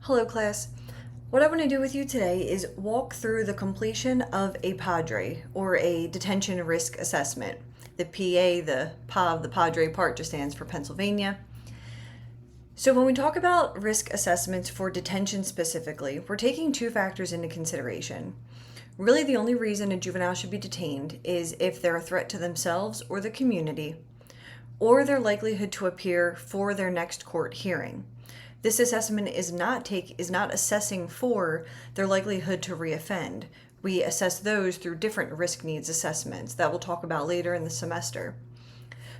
Hello class. What I want to do with you today is walk through the completion of a PaDRAI, or a detention risk assessment. The PA, the PA of the PaDRAI part just stands for Pennsylvania. So when we talk about risk assessments for detention specifically, we're taking two factors into consideration. Really, the only reason a juvenile should be detained is if they're a threat to themselves or the community, or their likelihood to appear for their next court hearing. This assessment is not assessing for their likelihood to reoffend. We assess those through different risk needs assessments that we'll talk about later in the semester.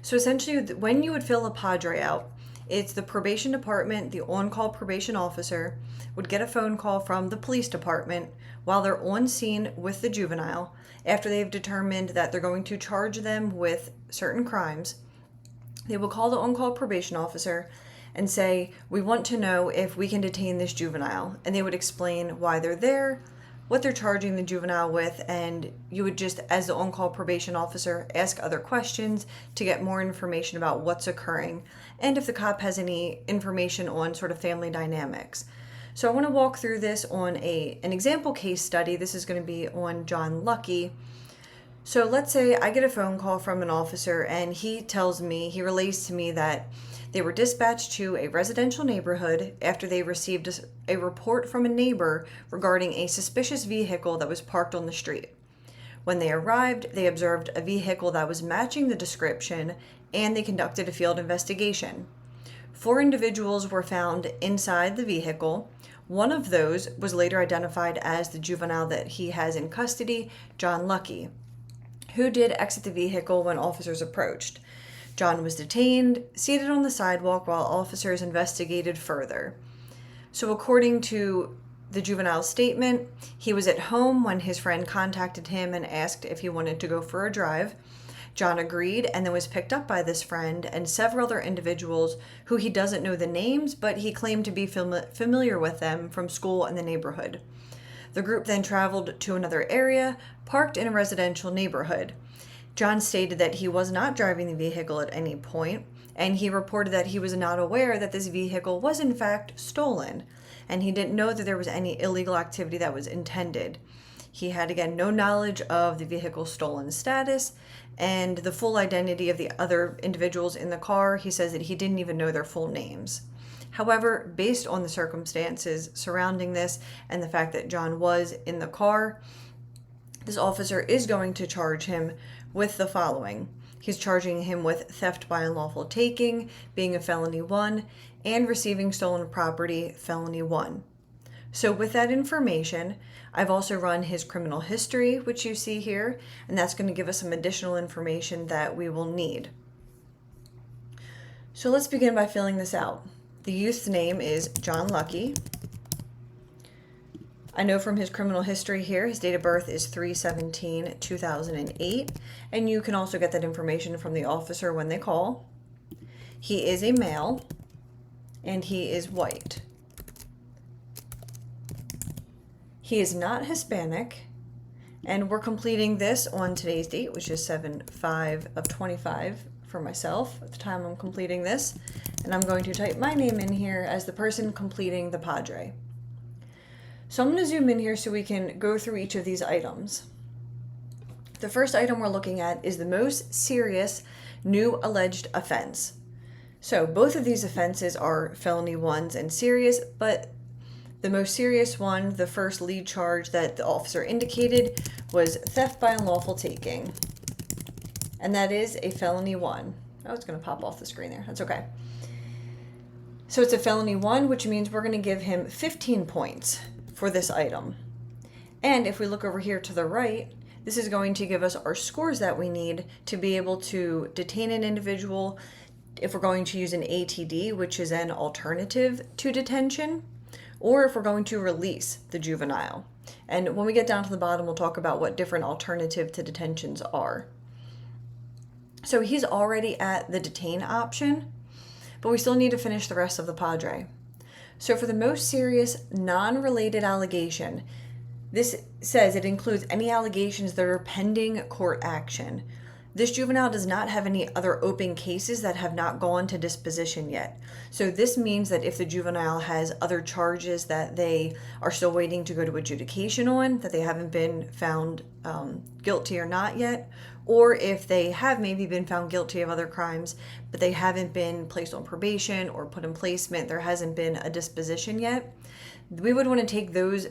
So essentially, when you would fill a PaDRAI out, it's the probation department, the on-call probation officer, would get a phone call from the police department while they're on scene with the juvenile after they've determined that they're going to charge them with certain crimes. They will call the on-call probation officer and say, we want to know if we can detain this juvenile. And they would explain why they're there, what they're charging the juvenile with, and you would just, as the on-call probation officer, ask other questions to get more information about what's occurring, and if the cop has any information on sort of family dynamics. So I want to walk through this on an example case study. This is going to be on John Lucky. So let's say I get a phone call from an officer and he relays to me that they were dispatched to a residential neighborhood after they received a report from a neighbor regarding a suspicious vehicle that was parked on the street. When they arrived, they observed a vehicle that was matching the description, and they conducted a field investigation. 4 individuals were found inside the vehicle. One of those was later identified as the juvenile that he has in custody, John Lucky, who did exit the vehicle when officers approached. John was detained, seated on the sidewalk while officers investigated further. So according to the juvenile's statement, he was at home when his friend contacted him and asked if he wanted to go for a drive. John agreed and then was picked up by this friend and several other individuals who he doesn't know the names, but he claimed to be familiar with them from school and the neighborhood. The group then traveled to another area, parked in a residential neighborhood. John stated that he was not driving the vehicle at any point, and he reported that he was not aware that this vehicle was in fact stolen, and he didn't know that there was any illegal activity that was intended. He had, again, no knowledge of the vehicle's stolen status and the full identity of the other individuals in the car. He says that he didn't even know their full names. However, based on the circumstances surrounding this and the fact that John was in the car, this officer is going to charge him with the following. He's charging him with theft by unlawful taking, being a felony 1, and receiving stolen property, felony 1. So with that information, I've also run his criminal history, which you see here, and that's going to give us some additional information that we will need. So let's begin by filling this out. The youth's name is John Lucky. I know from his criminal history here, his date of birth is 3/17/2008, and you can also get that information from the officer when they call. He is a male, and he is white. He is not Hispanic, and we're completing this on today's date, which is 7/5/25 for myself at the time I'm completing this, and I'm going to type my name in here as the person completing the PaDRAI. So I'm going to zoom in here so we can go through each of these items. The first item we're looking at is the most serious new alleged offense. So both of these offenses are felony 1s and serious, but the most serious one, the first lead charge that the officer indicated, was theft by unlawful taking. And that is a felony 1. Oh, it's going to pop off the screen there. That's okay. So it's a felony 1, which means we're going to give him 15 points for this item. And if we look over here to the right, this is going to give us our scores that we need to be able to detain an individual if we're going to use an ATD, which is an alternative to detention, or if we're going to release the juvenile. And when we get down to the bottom, we'll talk about what different alternative to detentions are. So he's already at the detain option, but we still need to finish the rest of the PaDRAI. So for the most serious non-related allegation, this says it includes any allegations that are pending court action. This juvenile does not have any other open cases that have not gone to disposition yet. So this means that if the juvenile has other charges that they are still waiting to go to adjudication on, that they haven't been found guilty or not yet, or if they have maybe been found guilty of other crimes, but they haven't been placed on probation or put in placement, there hasn't been a disposition yet, we would want to take those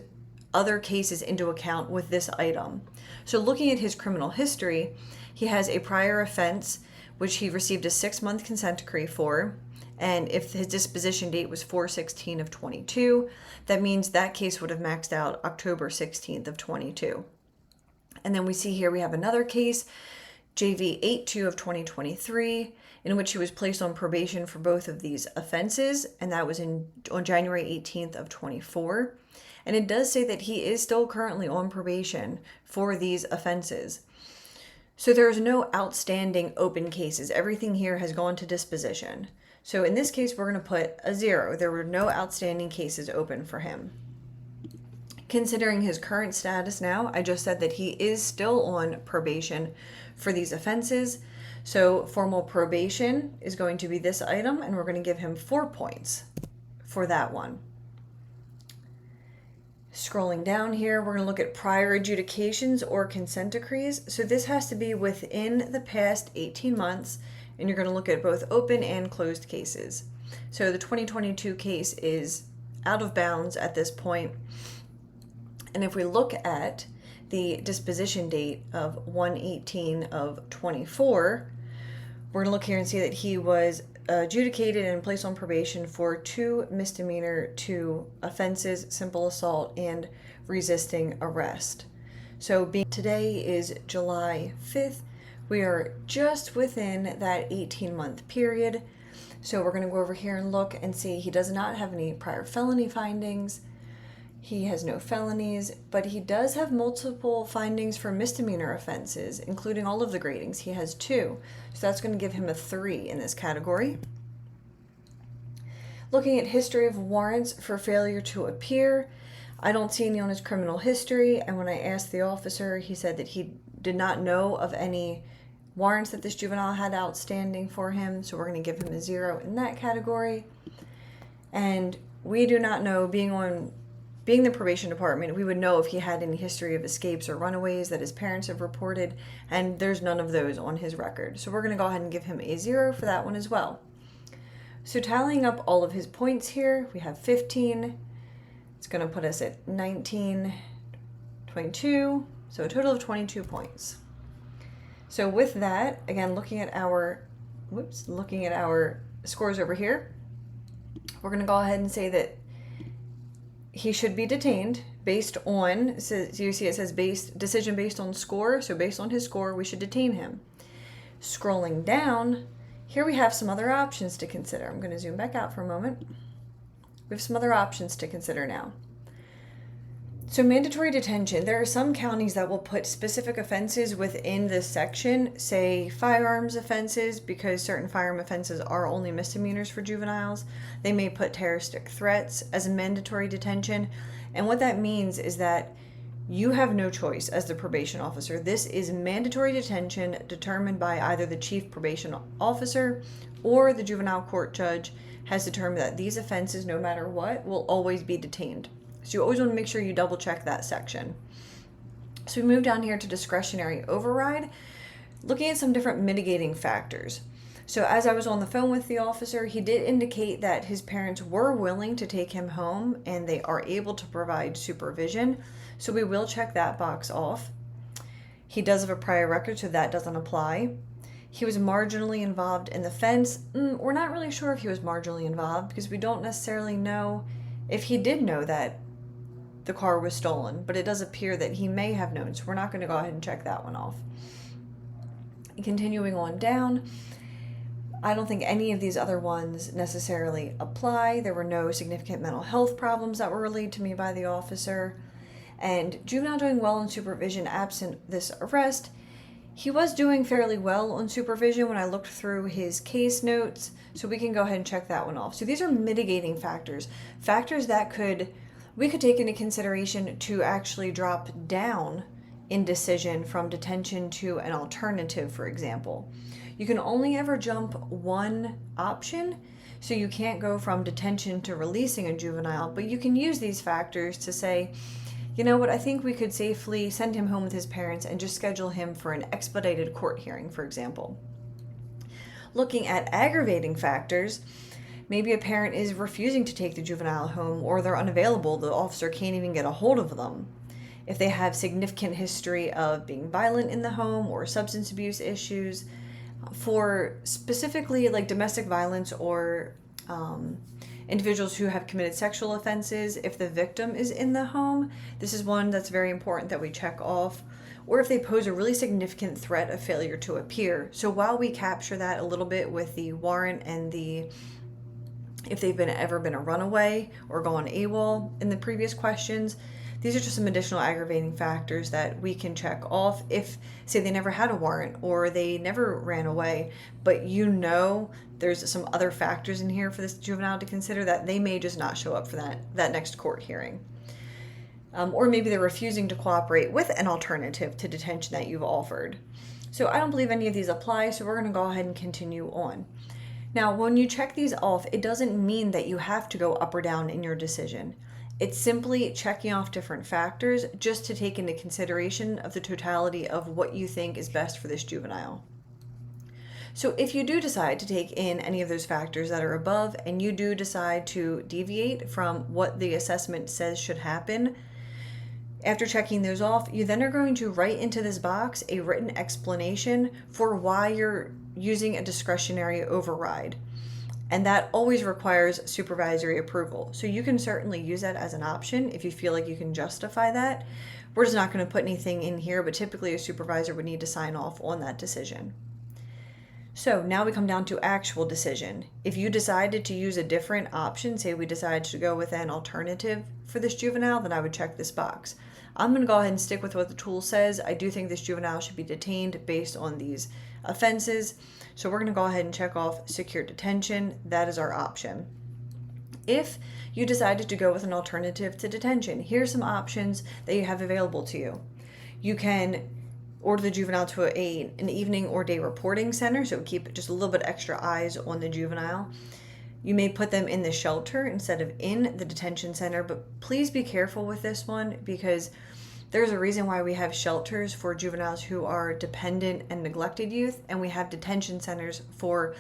other cases into account with this item. So looking at his criminal history, he has a prior offense, which he received a 6-month consent decree for. And if his disposition date was 4/16 of 22, that means that case would have maxed out October 16th of 22. And then we see here we have another case, JV 82 of 2023, in which he was placed on probation for both of these offenses. And that was on January 18th of 24. And it does say that he is still currently on probation for these offenses. So there's no outstanding open cases. Everything here has gone to disposition. So in this case, we're going to put a 0. There were no outstanding cases open for him. Considering his current status now, I just said that he is still on probation for these offenses. So formal probation is going to be this item, and we're going to give him 4 points for that one. Scrolling down here, we're going to look at prior adjudications or consent decrees. So this has to be within the past 18 months, and you're going to look at both open and closed cases. So the 2022 case is out of bounds at this point. And if we look at the disposition date of 1/18 of 24, we're going to look here and see that he was adjudicated and placed on probation for 2 misdemeanor 2 offenses, simple assault and resisting arrest. So today is July 5th. We are just within that 18-month period. So we're going to go over here and look and see he does not have any prior felony findings. He has no felonies, but he does have multiple findings for misdemeanor offenses, including all of the gradings. He has 2, so that's going to give him a 3 in this category. Looking at history of warrants for failure to appear, I don't see any on his criminal history, and when I asked the officer, he said that he did not know of any warrants that this juvenile had outstanding for him, so we're going to give him a 0 in that category. And we do not know, being the probation department, we would know if he had any history of escapes or runaways that his parents have reported, and there's none of those on his record. So we're going to go ahead and give him a 0 for that one as well. So tallying up all of his points here, we have 15. It's going to put us at 19, 22, so a total of 22 points. So with that, again, looking at our scores over here, we're going to go ahead and say that he should be detained based on, so you see it says decision based on score, so based on his score, we should detain him. Scrolling down, here we have some other options to consider. I'm going to zoom back out for a moment. We have some other options to consider now. So mandatory detention, there are some counties that will put specific offenses within this section, say firearms offenses, because certain firearm offenses are only misdemeanors for juveniles. They may put terroristic threats as a mandatory detention. And what that means is that you have no choice as the probation officer. This is mandatory detention determined by either the chief probation officer or the juvenile court judge has determined that these offenses, no matter what, will always be detained. So you always want to make sure you double check that section. So we move down here to discretionary override, looking at some different mitigating factors. So as I was on the phone with the officer, he did indicate that his parents were willing to take him home and they are able to provide supervision. So we will check that box off. He does have a prior record, so that doesn't apply. He was marginally involved in the fence. We're not really sure if he was marginally involved because we don't necessarily know if he did know that the car was stolen, but it does appear that he may have known, so we're not going to go ahead and check that one off. Continuing on down, I don't think any of these other ones necessarily apply. There were no significant mental health problems that were relayed to me by the officer. And juvenile doing well in supervision absent this arrest. He was doing fairly well on supervision when I looked through his case notes, so we can go ahead and check that one off. So these are mitigating factors, factors that we could take into consideration to actually drop down in decision from detention to an alternative, for example. You can only ever jump one option, so you can't go from detention to releasing a juvenile, but you can use these factors to say, you know what, I think we could safely send him home with his parents and just schedule him for an expedited court hearing, for example. Looking at aggravating factors, maybe a parent is refusing to take the juvenile home, or they're unavailable, the officer can't even get a hold of them. If they have significant history of being violent in the home or substance abuse issues, for specifically like domestic violence or individuals who have committed sexual offenses, if the victim is in the home, this is one that's very important that we check off. Or if they pose a really significant threat of failure to appear. So while we capture that a little bit with the warrant and if they've ever been a runaway or gone AWOL in the previous questions, these are just some additional aggravating factors that we can check off if, say, they never had a warrant or they never ran away, but there's some other factors in here for this juvenile to consider that they may just not show up for that next court hearing. Or maybe they're refusing to cooperate with an alternative to detention that you've offered. So I don't believe any of these apply, so we're going to go ahead and continue on. Now, when you check these off, it doesn't mean that you have to go up or down in your decision. It's simply checking off different factors just to take into consideration of the totality of what you think is best for this juvenile. So if you do decide to take in any of those factors that are above and you do decide to deviate from what the assessment says should happen, after checking those off, you then are going to write into this box a written explanation for why you're using a discretionary override. And that always requires supervisory approval. So you can certainly use that as an option if you feel like you can justify that. We're just not going to put anything in here, but typically a supervisor would need to sign off on that decision. So now we come down to actual decision. If you decided to use a different option, say we decided to go with an alternative for this juvenile, then I would check this box. I'm going to go ahead and stick with what the tool says. I do think this juvenile should be detained based on these offenses. So we're going to go ahead and check off secure detention. That is our option. If you decided to go with an alternative to detention, here's some options that you have available to you. You can order the juvenile to an evening or day reporting center, so keep just a little bit extra eyes on the juvenile. You may put them in the shelter instead of in the detention center, but please be careful with this one because there's a reason why we have shelters for juveniles who are dependent and neglected youth, and we have detention centers for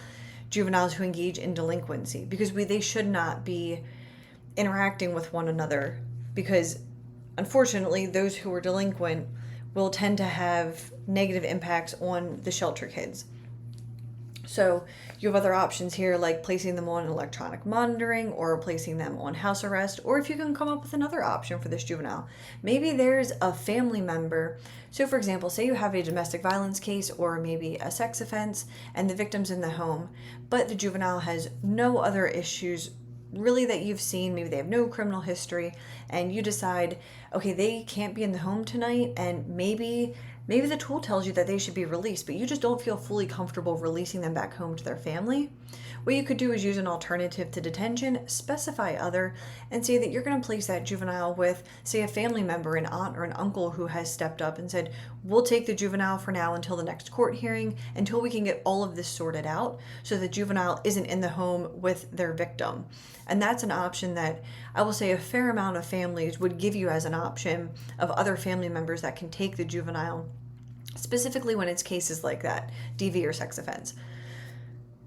juveniles who engage in delinquency, because they should not be interacting with one another, because unfortunately those who are delinquent will tend to have negative impacts on the shelter kids. So you have other options here, like placing them on electronic monitoring or placing them on house arrest, or if you can come up with another option for this juvenile. Maybe there's a family member. So for example, say you have a domestic violence case or maybe a sex offense and the victim's in the home, but the juvenile has no other issues really that you've seen. Maybe they have no criminal history and you decide, okay, they can't be in the home tonight, and maybe the tool tells you that they should be released, but you just don't feel fully comfortable releasing them back home to their family. What you could do is use an alternative to detention, specify other, and say that you're going to place that juvenile with, say, a family member, an aunt or an uncle who has stepped up and said, we'll take the juvenile for now until the next court hearing, until we can get all of this sorted out so the juvenile isn't in the home with their victim. And that's an option that I will say a fair amount of families would give you as an option of other family members that can take the juvenile, specifically when it's cases like that, DV or sex offense.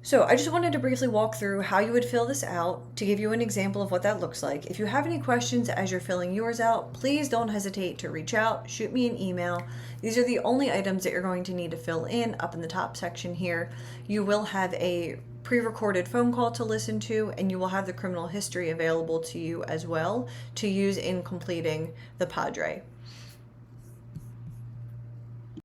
So I just wanted to briefly walk through how you would fill this out to give you an example of what that looks like. If you have any questions as you're filling yours out, please don't hesitate to reach out, shoot me an email. These are the only items that you're going to need to fill in up in the top section here. You will have a pre-recorded phone call to listen to, and you will have the criminal history available to you as well to use in completing the PaDRAI.